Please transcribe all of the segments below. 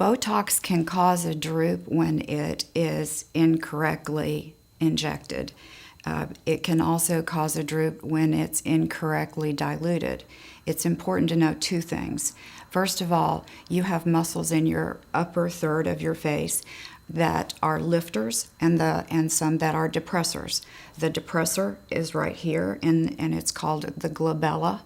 Botox can cause a droop when it is incorrectly injected. It can also cause a droop when it's incorrectly diluted. It's important to know two things. First of all, you have muscles in your upper third of your face that are lifters and some that are depressors. The depressor is right here, and it's called the glabella.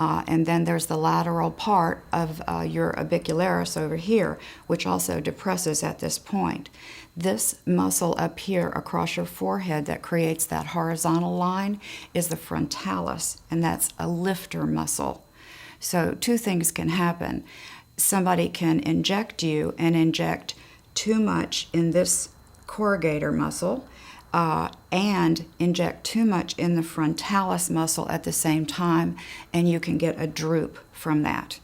And then there's the lateral part of your orbicularis over here, which also depresses at this point. This muscle up here across your forehead that creates that horizontal line is the frontalis, and that's a lifter muscle. So two things can happen. Somebody can inject you and inject too much in this corrugator muscle, and inject too much in the frontalis muscle at the same time, and you can get a droop from that.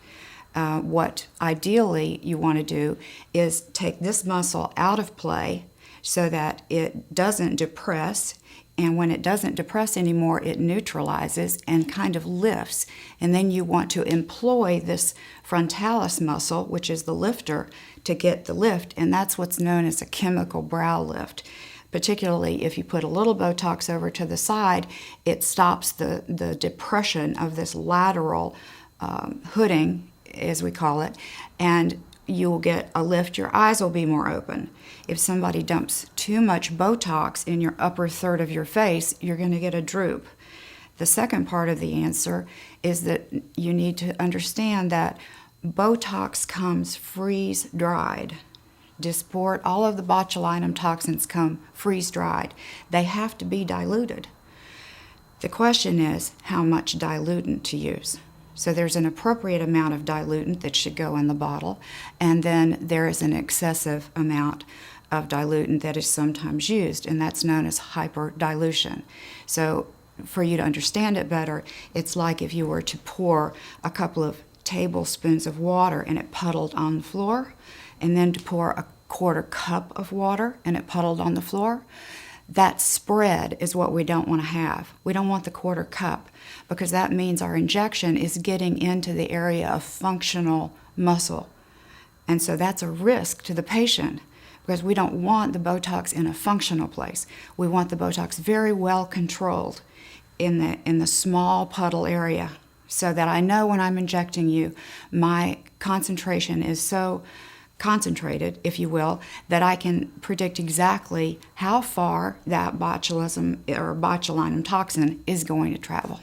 What ideally you want to do is take this muscle out of play so that it doesn't depress, and when it doesn't depress anymore, it neutralizes and kind of lifts. And then you want to employ this frontalis muscle, which is the lifter, to get the lift, and that's what's known as a chemical brow lift. Particularly if you put a little Botox over to the side, it stops the depression of this lateral hooding, as we call it, and you'll get a lift. Your eyes will be more open. If somebody dumps too much Botox in your upper third of your face, you're going to get a droop. The second part of the answer is that you need to understand that Botox comes freeze-dried. Dysport, all of the botulinum toxins come freeze-dried. They have to be diluted. The question is how much diluent to use. So there's an appropriate amount of diluent that should go in the bottle, and then there is an excessive amount of diluent that is sometimes used, and that's known as hyperdilution. So for you to understand it better, it's like if you were to pour a couple of tablespoons of water and it puddled on the floor, and then to pour a quarter cup of water and it puddled on the floor. That spread is what we don't want to have. We don't want the quarter cup, because that means our injection is getting into the area of functional muscle. And so that's a risk to the patient, because we don't want the Botox in a functional place. We want the Botox very well controlled in the small puddle area, so that I know when I'm injecting you, my concentration is so concentrated, if you will, that I can predict exactly how far that botulism or botulinum toxin is going to travel.